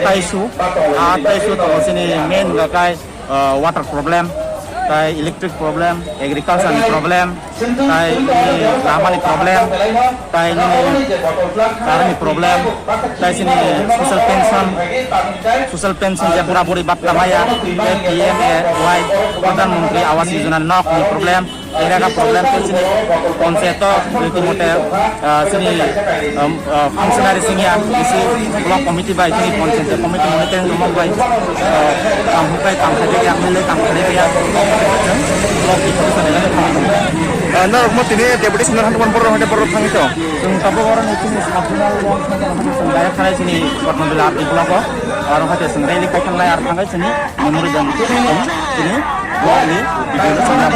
issue to sini main kai water problem, kai electric problem, agriculture problem, kai lamani problem, kai karni problem, kai sini social pension je pura puri bat lamaya, PMAY Pradhan Mantri Awas Yojana nok ni problem. Era ka problem tu sini konsepto itu motor sini functionary singya isi block committee by sini konsep committee monitoring rumah by kam kerja yang mulai kam kerja ya block itu sana kan na mo tini deputy senior han kon porro hade porro thang to kapo orang itu nasional daya khalai sini korno bila api block ko aru hate sengreli kaitan lai ar thangai sini memori dan sini block ni video sana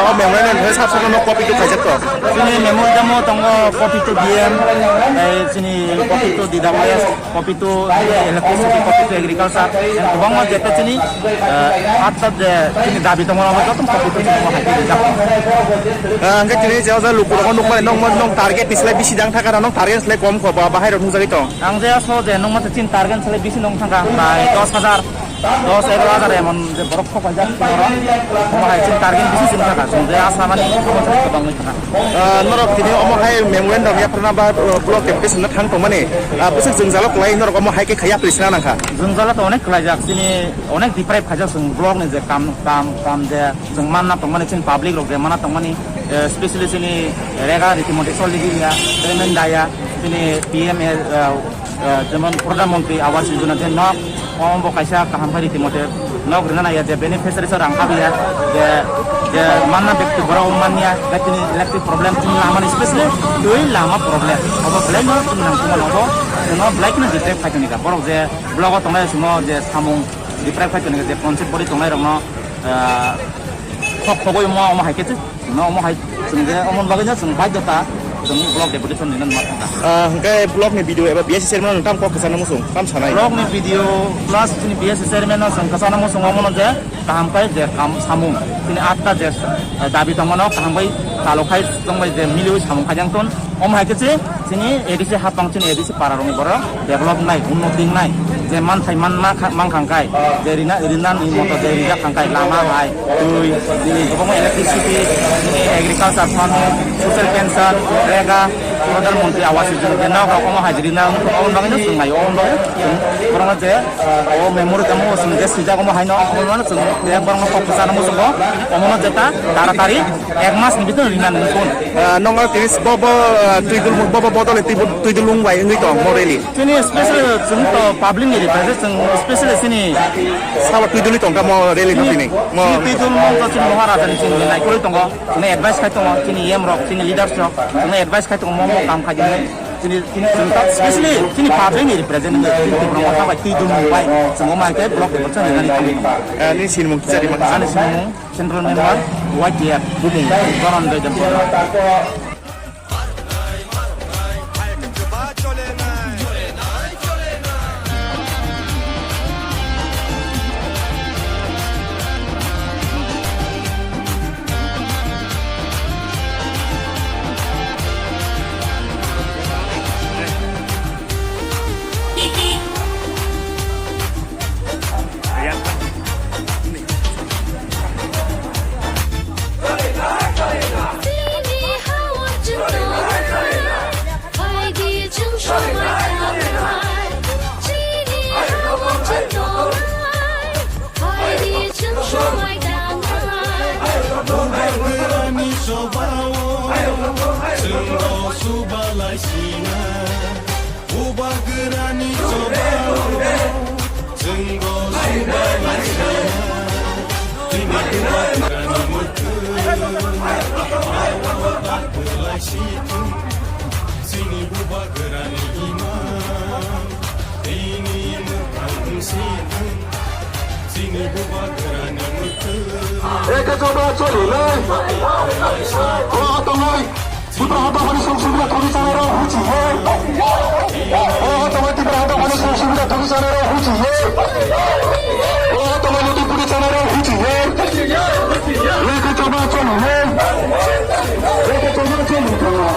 o memori ne sab sa no copy to khajat to sini memori damo tongo copy to DM sini copy to DWS copy to electricity copy to agriculture and bangma jeta sini hatta de sini dabi tongo no to copy to angka tini jauh jauh lupa kon nong nong target dislai bisi dang thaka nong target dislai kom ko bahai ro thujagi to ang je so je nong ma tin target sele bisi nong thaka prai 10,000 11,000 emon je borok ko pajak orang bahai tin target bisi sin thaka je asamani ko bang thaka norok tini omo hai memorial dam ya pernah ba blog campus na thang to mane busuk jengjalok lai norok omo hai ke khaya prisna nangka jengjalok to onek klajak sini onek deprive khajak sung blog ni je kam je jengman na to mane tin public rok je mana to mane especially sini rega ritimote soligi ya tremen daya sini PM যেমন প্রধানমন্ত্রী আবাস যোজনা যে knock কম বকাইসা কাহাম ফারি রিতিমতে knock রেনা ya যে beneficiary সর angka biya যে mana ব্যক্তি বড় মানিয়া ব্যক্তি ইলেকট্রিক প্রবলেম তুমি লামান স্পেশালি দুই লামা প্রবলেম অব ব্লাই ন তুমি নাম তোমার অব ন ব্লাই কিনা ডিটেক্ট ফাইনিকা বড় যে ব্লগ তোমায় সুমো যে সামুং ডিটেক্ট ফাইনিকা যে কনসেপ্ট বডি তোমায় রং খবই মো অম হাইকেছে ন অম হাই যে অমন বাগিনা जों বাধ্যতা जों ब्लॉग डेपुटेशन दिनन माथा hangkai blog ni video eba BSc chairman nang tam ko kesana musung kam sanai blog ni video plus ini BSc chairman no जों kesana musung omono je kaham kai je kam samung ini atta je dabi tongmono kaham bai talokai tongbai je miliwi samung khajang ton om haikece sini edisi hapang sini edisi pararoni boro develop nai unnoti nai je man thai man mang khangkai je rinan ni moto je rija khangkai lama hai tui ini gobong electricity ini agriculture fund social pension rega প্রধানমন্ত্রী আবাস যোজনা নাও কম হাজিরি না on বাগিনা সুংনাই on বাগে বরং যে ও memory কামো সুংগে সুজা কম হাইনো অমন সুং এক বরং focus আনো সুগ অমন যেটা তাড়াতাড়ি এক মাস নি ভিতর রিনা নতুন nong tinis bobo tuidul bobo bodol tuidul lungwai ngi to moreli sini special sung to public ni represent sung special sini sawa tuidul tong ka moreli no tini mo tuidul mong to sini maharaja ni sini nai koi tong sini advice kai tong sini em rock sini leaders rock sini advice kai tong mo kam khai sini sung ta specially sini public ni represent ni promo ta bai tuidul mumbai sung ma ke block ko chang ni kami ni sin mung jadi mak ani sini central member YTF bumung koron de jam coba coba oh tolong berapa hari sudah kami sana roh hujan oh tolong berapa hari sudah kami sana roh hujan oh tolong itu pun sana roh hujan mereka coba coba mereka coba coba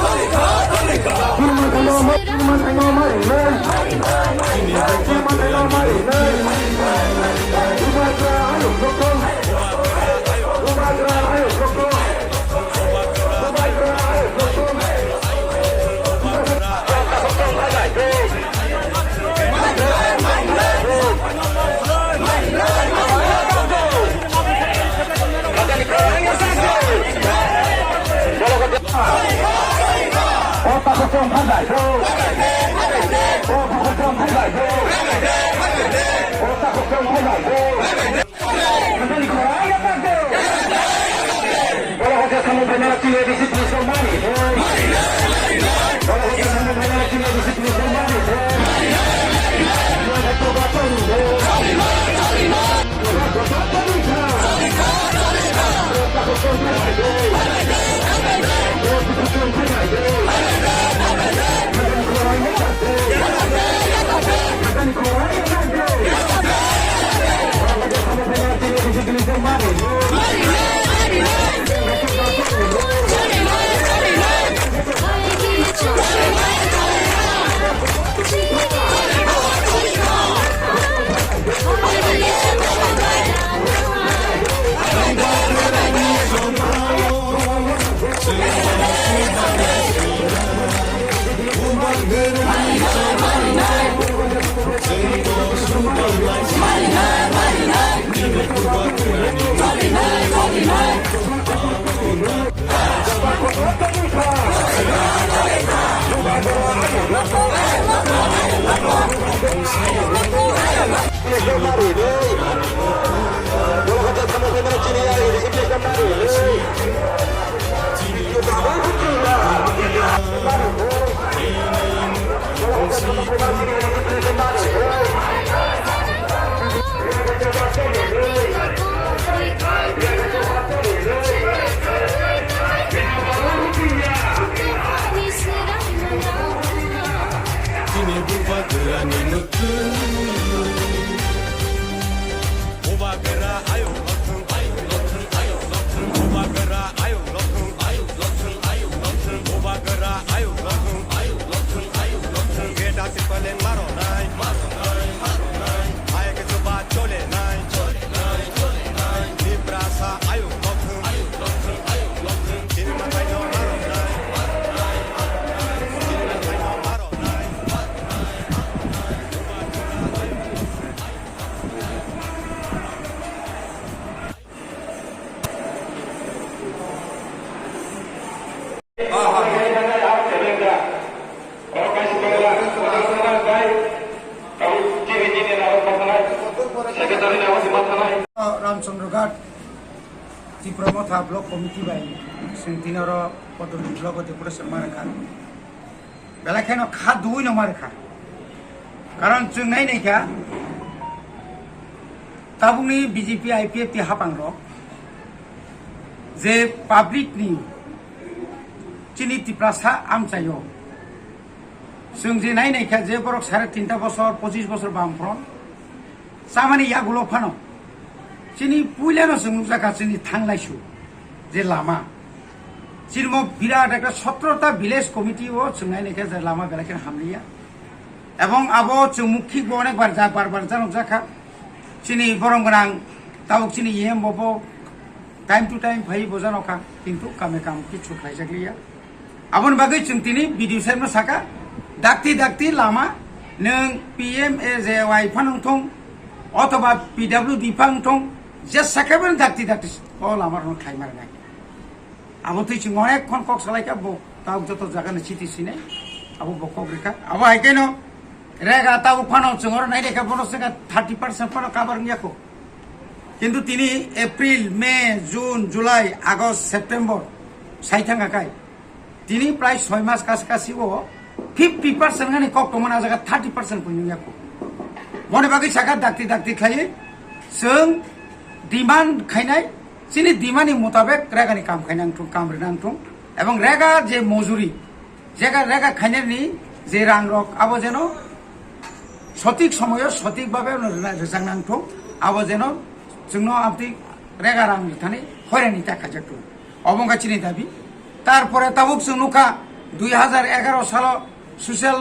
Ramchandraghat Tripura block committee बाई दिनर पदवी block deputation मारेखा बेलाखेन खा दुई न मारेखा कारण जों नायनायखा ताबुंनि BJP IPF ति हापांग जे public नि चिनी तिप्रासा आमचायो जों जे नायनायखा जे बरक 3.5 बছर 25 बছर बामफ्रन सामानि यागुलो फानो चिनी पुइलानो जों नुजाखा चिनी थांलायसु जे लामा चिरम बिराट एक 17टा विलेज कमिटी ओ जों नायनायखा जे लामा बेलाखेन हामलिया एवं आबो जों मुखिक अनेक बार जानुजाखा चिनी बरंगरां ताव चिनी एम बबो टाइम टू टाइम फै बजानोखा किन्तु कामे काम किछु खायजागलिया आबन बागै जों तिनि भिडिअ साइमनो साका दाक्ति लामा नों PMAJY फानंथं अथवा PWD फानंथं जे साकाबन दाक्ति ओ लामा रन खायमारनाय आबो तै जों अनेक खन कक सालायका बो ताव जत जागानि सिटि सिने आबो बकक रेखा आबो हायकेनो रेगा ताव फानो जों और नायनायखा बनसगा 30% फानो काबारनियाखौ किन्तु तिनी एप्रिल मे जून जुलाई आगस्ट सेप्टेम्बर साइथांगाखाय तिनी प्राय 6 मास कासिकासिओ 50% गानि कक्टमना जागा 30% पुनियाखौ मने बागै साका दाक्ति खायो जों डिमान्ड खायनाय चिनी डिमान्डनि मुताबिक रेगानि काम खायनांथुं काम रेनांथुं एवं रेगा जे मजुरि रेगा खायनायनि जे रां रक आबो जेन सठिक समय सठिक भावे रेजांनांथुं आबो जेन जोंनो आपति रेगा रां थाने हयरानि थाखा जाथु अबंगाचिनि दाबि तारपरे ताबुक जों नुखा 2011 साल सोशल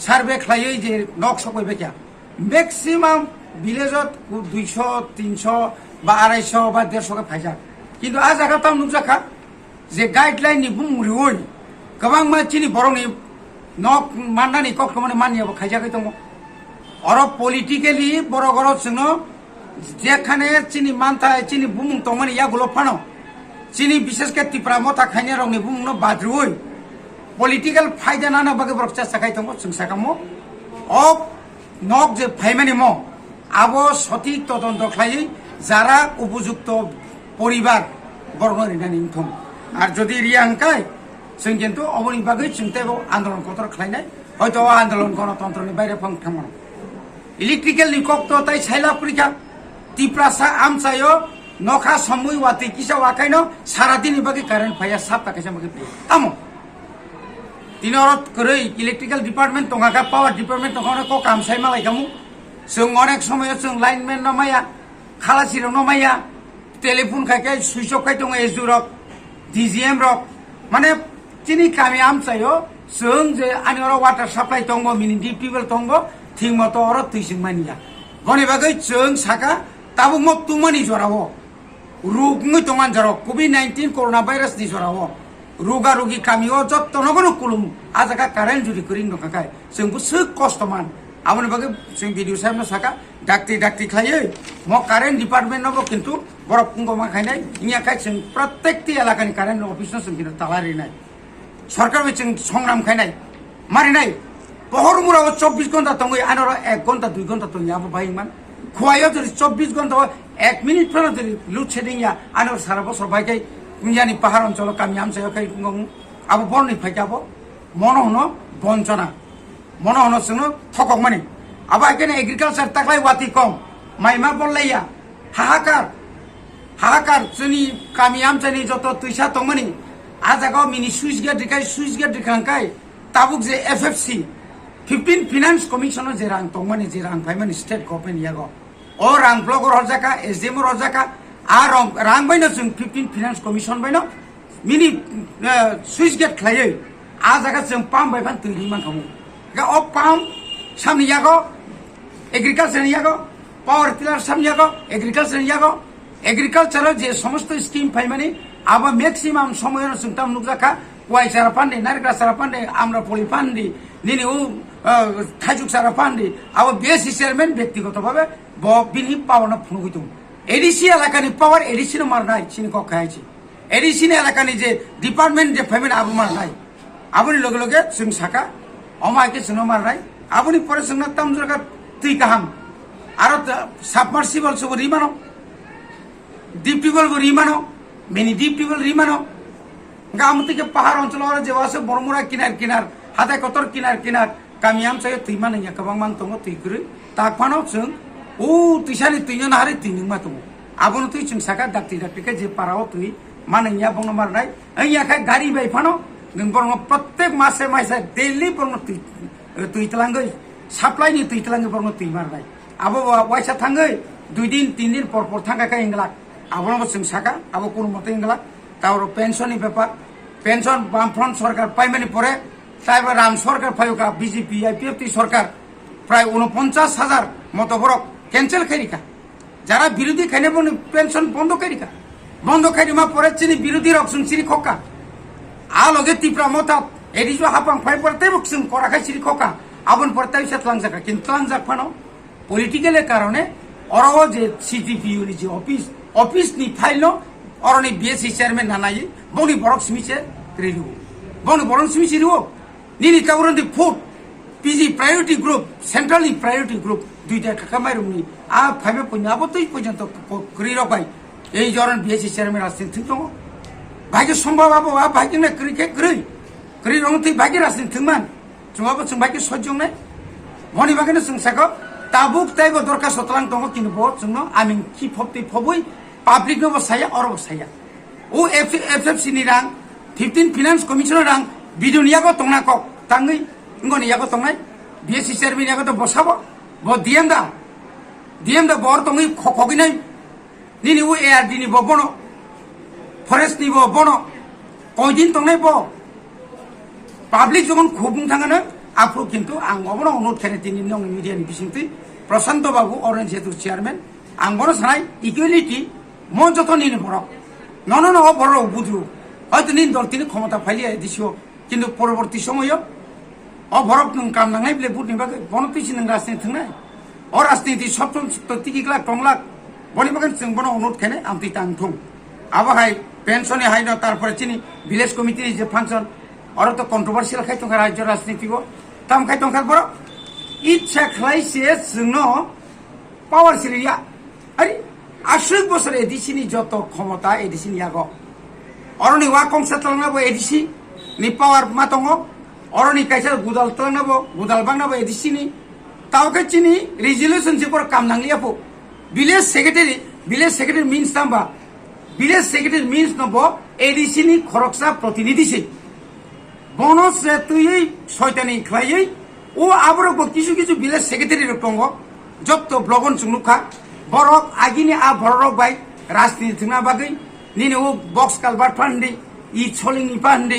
सार्वे खायो जे नक सकयबेखा मैक्सिमाम विलेजत 200 300 बा 250 बा 150 का फायजा किन्तु आ जागा ताव नुजाखा जे गाइडलाइन नि बुंरिवै गोबां मानसिनि बरंनि नक माननानि कक्टमनि मानियाबो खायजाखै दङ अर पलिटिकली बरगर जोंनो जेखाने चिनी मानता चिनी बुमुं तंमानि यागुलो फानो चिनी विशेष के तिप्रा मथा खायने रंनि बुमुंनो बाद्रुवै political फायदा नाना बागे बरक चेष्टा खाई दङ जों साकामो अब नक जे फाइमानि म आबो सঠিক তদন্ত খাই যারা উপযুক্ত পরিবার বর্ণ রিনানি থম আর যদি রিয়াংকাই जों কিন্তু অবনি বাগে চিন্তাবো আন্দোলন কতর খাইনাই হয়তো আন্দোলন গণতন্ত্রনি বাইরে ফাংথামন ইলেকট্রিক্যাল নিকক্ত তাই সাইলা পরীক্ষা তিপ্রাসা আমচাयो নখা সময় ওয়াতি কিসা ওয়াকাইনো সারা দিন বাগে কারেন্ট ফাইয়া সাপ তাকাইসা বাগে তামো তিনরত করে ইলেকট্রিক্যাল ডিপার্টমেন্ট তঙ্গাকা পাওয়ার ডিপার্টমেন্ট তখন ক কাম সাইমা লাইকামু जों अनेक समय जों लाइनमेन नमाया खालासिर नमाया टेलीफोन खाइके सुइच अफ खाइ दङ एसडु रक डिजिएम रक माने तिनि कामि आमचायो जों जे आनिर वाटार साप्लाइ दङ मिनि डिपिबल दङ थिं मत अर तुइसिं मानिया गनि बागै जों साका ताबु म तुमानि जराव रुगङै दङान जराव कोभिड-19 कोरोना भाइरास नि जराव रुगा रुगि कामियो जत्त नगनो कुलुम आजाका कारेन्ट जुदि करिन नखाय जोंबो सो कष्टमान आबोनि बागै जों भिडिअ सामना साका डाक्ति खायो म कारेन्ट डिपार्टमेन्ट नबो किन्तु बरफ पुंगमा खाइनाय इयाखाय जों प्रत्येकति एलाकानि कारेन्ट अफिसनो जों किन्तु तालारिनाय सरकारबो जों संग्राम खाइनाय मारिनाय बहरमुराव 24 घन्टा दङै आनर 1 घन्टा 2 घन्टा दङ याबो बायमान खुवायो जरि 24 घन्टा 1 मिनिट फोर जरि लुड शेडिं या आनर सारा बसर बायकै मियानि पाहार अञ्चल कामि आमसाय खाइ गङ आबो बरनि फाइकाबो मन हनो बञ्चना मन हनो जोंनो थकक माने आबा एखाने एग्रिकालचार ताक्लाय वाति कम माइमा बललाया हाहाकार जोंनि कामि आमसायनि जत तुइसा दंमोनि आजागाव मिनि सुइच गेट दिखांखाय ताबुक जे एफएफसी 15 फाइनान्स कमिशन जे रां दंमोनि जे रां फाइमानि स्टेट गभर्नमेन्ट यागो ओ रां ब्लगर हरजाका एसडीएम हरजाका आ रां बायनो जों 15 फाइनान्स कमिशन बायनो मिनि सुइच गेट खायो आजागा जों पाम बायफान तैरि मानखामु ओ पाम सामनि यागो एग्रिकालचार यागो पावर टिलार सामनि यागो एग्रिकालचार जे समस्त स्कीम फाइमानि आबा मैक्सिमाम समय जों ताम नुजाखा वाइ सारा फान्डे नारग्रा सारा फान्डे आम्रा पलि फान्डे निनि उ थाइजुक सारा फान्डे आबा बेसि चेयारमैन व्यक्तिगतभावे ब बिनि पावर न फुनुगै दं एडिसि एलाकानि पावर एडिसि मारनाय सिनि कखायछि एडिसि एलाकानि जे डिपार्टमेन्ट जे फाइमानि आबो मारनाय आबोनि लगे लगे जों साका अमाके जोंनो मारनाय आबोनि परे जोंना ताम जगा तै गाहाम आरो साबमार्सिबल सब रिमानो डिप टिउबवेल रिमानो मिनि डिप टिउबवेल रिमानो गामतिके पहाड़ अंचल जेवासे बरमुरा किनार हाथाय कतर किनार गामियाम साय तैमान या गोबां मान दङ तैग्रो ताकफानो जों ओ तैसानि तैनो नाहारि तैनो मा दङ आबोनो तै जों साका डाक्ति जे पाराव तै मानैया बंग मारनाय ऐयाखाय गारि बायफानो नों बरङ प्रत्येक मासे डेली बरङ तैतलांगै साप्लाइनि तैतलांगै बरङ तै मारनाय आबो वाइसा थांगै 2 दिन 3 दिन पर थांगाखाय इंगला आबोनो जों साका आबो कोनो मते इंगला तावर पेन्सननि ब्यापार पेन्सन बामफ्रन्ट सरकार पाइमानि परे ताइबा राम सरकार फायुका बीजेपी आईपीएफटी सरकार प्राय 49,000 मतो बरक कैंसेल करिका যারা বিরোধী খাইনে বনি পেনশন বন্ধ করিকা বন্ধ করিমা পরে চিনি বিরোধী রকসুন চিনি খোকা आ लगे तिप्रा मता एडिजो हापां फाइ परते बक्सिम कराखाय सिरि खोका आबन परताय सेतलां जाका किन्तु आं जाफानो पलिटिकल कारणे अरव जे सीटीपीयू नि जे ऑफिस नि फाइल नो अरनि बीएससी चेयरमैन नानाय बनि बरक स्मिसे रिलु बनि बरक स्मिसे रिउ निनि कावरन दि food PG priority group central priority group दुइटा खामायरुनि आ फाइबे पयना बतै पर्यन्त करि रबाय এই जरन बीएससी चेयरमैन आसिन थिं दङ भाग्य सम्भव आबो आ भाग्य ने करि रंग थै भाग्य रासिन थंमान जोंआबो जों भाग्य सज्जंनाय मनि बागैनो जों साखो ताबुक ताइबो दरखा सतलां दङ किनु बो जोंनो आमिन कि फपति फबुइ पाब्लिक नो बसाया अरब साया ओ एफएफसी नि रां 15 फाइनान्स कमिशन रां बिदुनियागो तंनाको तांगै ngoni yago tongnai BSC chairman यागो तो बसाबो बो डीएम दा बर तंगै खखगिनाय निनि ओ एआरडी नि बबनो फरेस्ट नि बबनो कयदिन तंनाय बो पाब्लिक जगन खुबुं थाङानो आफु किन्तु आं अबनो अनुरोध खाने दिनि नंग मिडिया नि बिसिंति प्रशांत बाबु अरेंज जेतु चेयरमैन आं बनो सानाय इक्वालिटी मन जत निनि बर न बर बुझु हयतो निन दल तिनि क्षमता फाइलिया दिसियो किन्तु परवर्ती समय भरक नों काम नांनाय ब्ले बुटनि बागै बनतिसि नों राजनीति थांनाय अ राजनीति सप्तम तिकिग्ला टंलाक बनि बागै जों बनो अनुरोध खाने आमति तांथुं आबाहाय पेन्सननि हायनो तारपरे चिनि विलेज कमिटिनि जे फांसन और तो कंट्रोवर्शियल खाई तंखा राज्य राजनीति को तम खाई तंखा बरो इच्छा खालायसे जोंनो पावर सिलिया अरे 80 বছর এডিসিনি যত ক্ষমতা এডিসিনি আগো অরনি ওয়া কংসা তলনাবো এডিসি নি পাওয়ার মাতঙ্গ অরনি কাইসা গুদাল তলনাবো গুদাল বাংনাবো এডিসিনি তাওকে চিনি রেজুলেশন যে পর কাম নাংলিয়াপো ভিলেজ সেক্রেটারি মিন্স নাম্বা ভিলেজ সেক্রেটারি মিন্স নব এডিসিনি খরকসা প্রতিনিধিসি বনস রে তুই শয়তানি খাইयै ও আবরক কিছু কিছু ভিলেজ সেক্রেটারি রকম যত ব্লগন চুনুখা বরক আগিনি আ বরক বাই রাজনীতি না বাগৈ নিনে ও বক্স কালবার ফান্ডে ই ছলিং নি ফান্ডে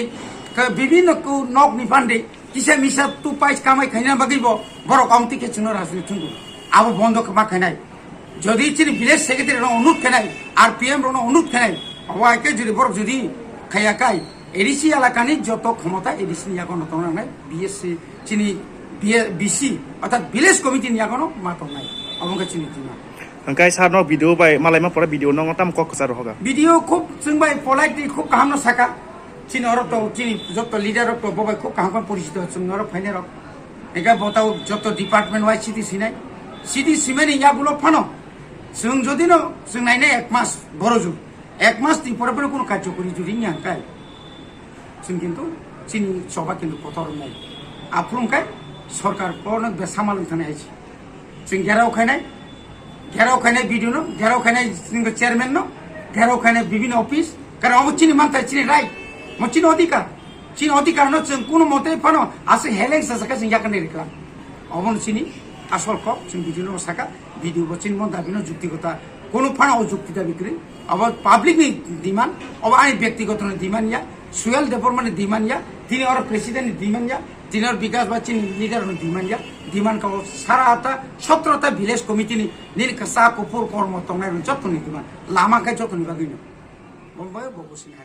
বিভিন্ন কো নক নি ফান্ডে কিসা মিসা তু পাইস কামাই খাইনা বাগৈব বরক আমতি কে চুনো রাজনীতি থুঙ্গু আবো বন্ধ মা খাইনাই যদি চিনি ভিলেজ সেক্রেটারি অনুরোধ খাইনাই আর পিএম রন অনুরোধ খাইনাই ওয়াইকে যদি বরক যদি খাইয়াকাই এডিসি এলাকানি যত ক্ষমতা এডিসি নিয়াগন তংনা নাই বিএসসি চিনি বিসি অর্থাৎ ভিলেজ কমিটি নিয়াগন মাতং নাই আমকে চিনি দিনা Angkai sarno video by malai ma pora video nong tam kok kasar hoga. Video খুব চিংবাই পলাইটি খুব কাহাম সাকা চিনি অর তো চিনি যত লিডার তো ববাই খুব কাহাম পরিচিত চিংনর ফাইনার এগা বতাও যত ডিপার্টমেন্ট ওয়াই সিটি সিমেনি ইয়াগুলো ফানো जों যদি না जों নাইনে 1 মাস বড় যুগ 1 মাস তি পরে পরে কোনো কার্যকরী যদি নিয়াঙ্কাই जों কিন্তু চিনি সভা কিন্তু পতর নাই আফরুমকাই সরকার কোন বেসামাল থানে আইছি जों ঘেরাও খাইনাই ভিডিও নো ঘেরাও খাইনাই চেয়ারম্যান নো ঘেরাও খাইনাই বিভিন্ন অফিস কারণ অব চিনি মানতে চিনি রাইট মো চিনি অধিকার নো जों কোনো মতে ফানো আসে হেলেন্স সাকা जों ইয়াকানে রেখলাম অবন চিনি আসল ক जों ভিডিও নো সাকা ভিডিও বচিন মন দাবিনো যুক্তিগতা কোনো ফানো অযুক্তি দাবি করি অব পাবলিক নি ডিমান্ড অব আই ব্যক্তিগত ডিমান্ড ইয়া সুয়েল ডেভেলপমেন্ট ডিমান্ড ইয়া তিনি আর প্রেসিডেন্ট ডিমান্ড ইয়া তিনি আর বিকাশ বা চিনি লিডার ডিমান্ড ইয়া ডিমান্ড কা সারা আতা 17টা ভিলেজ কমিটি নি নীল কাসা কুপুর কর্ম তংনাই যত নি ডিমান্ড লামা কাই যত নি বাগিনো বম্বাই ববসিনা